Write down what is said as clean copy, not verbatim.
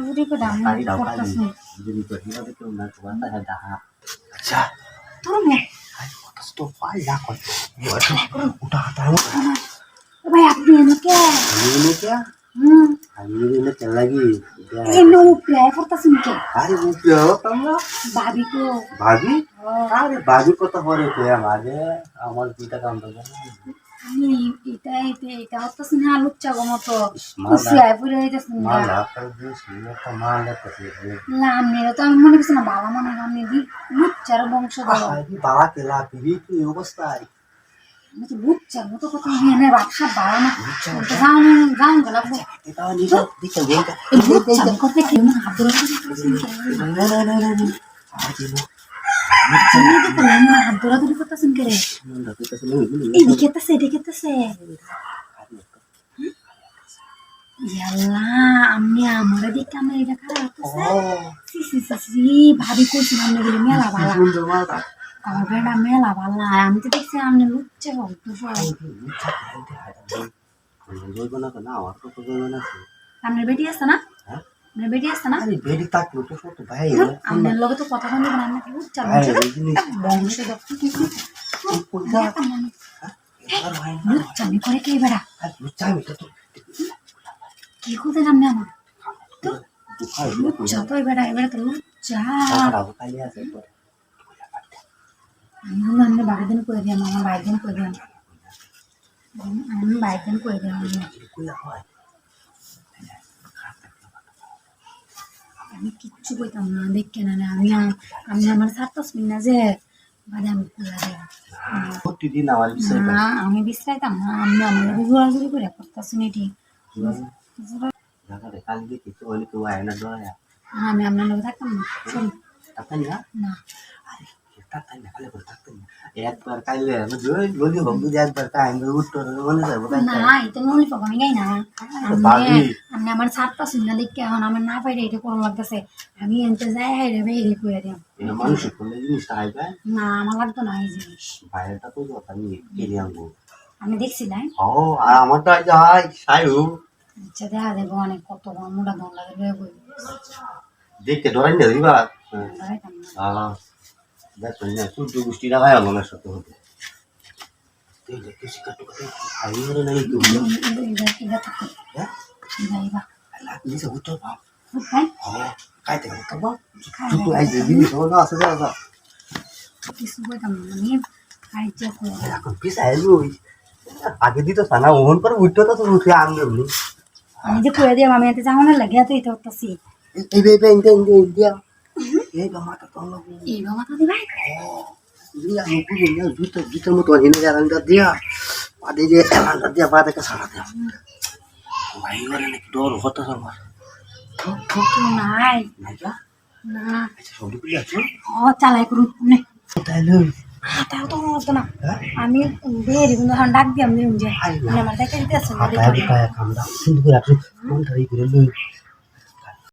Jadi ke dalam Tadi daw kertas kali. nih. Jadi ko hiyo dito na ko basta hada. Acha. Turun ya. Ay ko to pa ya ko. Yo ato. Udah tahu. Banyak dia ke. Ini kya? Hmm. Ini na चल lagi. Ini upaya kertas nih ke. अरे वो क्या होता है Babi ko. भाभी अरे भाभी को तो हो रहे थे हमारे हमारे पिता काम तो Ini এটা kertas nih halus cago moto. Usia pura itu sih. माल आकर भी सीने का माल है तो Lah, मेरा तो मने bisa na bala mane kami di lucar bangsa dalo. अभी बाबा के ला पीवी की अवस्था है Itu lucar, itu kata ini raksa bala na. Itu gaun galap. kita ni तो दिखे देंगे Lucar, kata kena habis. नहीं आज नो Ini itu kena habis dari kota singkere. नंदा kita semua ini Ini kita se. Yalah, amne amara di kamera kara tuh se. Si, भाभी को सुनाने के लिए मेला वाला. सुंदर वाला Kalau beda मेला वाला, हम तो देखते हमने lucu kok tuh so. जोई बना तो ना और तो जोई बना से हमने बेटी है ना? हाँ हमने बेटी है ना? अरे बेटी तक लो तो फोटो भाई हमने लोग तो पता नहीं बनाने के lucu. Bong se dok. पूजा Lucu nih kore kayak beda. lucu itu tuh Kiko tuh namanya apa? bukan Lucu tuh beda tuh lucu. tahu kali ya itu हमने बाकी दिन कोई दिया मामा बाकी दिन कोई दिया हम बाकी दिन कोई दिया kuya hoy আমি কিচ্ছু কইতাম না দেখে না আমি আমার সাতটা মিনা যে বাদে আমি কুলা দেয় প্রতিদিন আমার বিষয় না আমি বিশ্রাইতাম না আমি আমার জোরাজুরি করে করতেছি না ঠিক জায়গা কাল দিয়ে কিছু হলে কেউ আয় না দয়া আমি আপনার লোক থাকতাম না শোন তাই না না আরে তাই না খালি করে থাকতেন না একবার কাইলে আমি জয় বলি হবে যে একবার টাইম উত্তর বলে যাবো তাই না এটা নলি পাবো আমি গাই না ভাবি আমি আমার সাতটা শুনে দেখে এখন আমার না পাইলে এটা কোনো লাগতেছে আমি এনতে যাই হাই রে বেরি কইয়া দিম এটা মানুষ করলে জিনিসটা আইবে না আমার লাগতো না এই জিনিস বাইরেটা তো কথা আমি কিনে আনবো আমি দেখছি না ও আর আমারটা যাই সায়ু আচ্ছা দেখা যাবো অনেক কত মোটা দম লাগে লয়ে বই দেখতে ডরাই না দিবা দাঁড়াইতাম না দেখো না সূর্য গোষ্ঠীরা হয় আমার সাথে হতে তুই দেখতে শিকারটা কথা আমি ওরে নাই তো এটা থাকো হ্যাঁ ইবা লিসা উত্তর পাও হ্যাঁ হ্যাঁ কাইতে কাবো তুই আই দিবি না আছে যা কিছু বলতাম না আমি খাইতে কই এখন পিছাই লই আগে দিত সানা ওহন করে উঠতো তো উঠে আনবে বলি আমি যে কই দিলাম আমি এতে জামানা লাগে তো এটা হতাছি এই বে ইন্ডিয়া এই বামাটা তো লাগু এই বাবা তো দিবাই dia aku punya juta motor ini jalan dia ada dia jalan dia pada ke sana dia wah ini nek dor hotel sama তো নাই naja না aja sodi pilih tuh ও চালাই করুন নে tahu তাও তো হতো না আমি বেরি কিন্তু হন ডাক দিয়াম নিম যে Ay, মানে আমার দেখে দিতে আছে না apa yang kayak kamu dah sendiri aku mau dari gue lu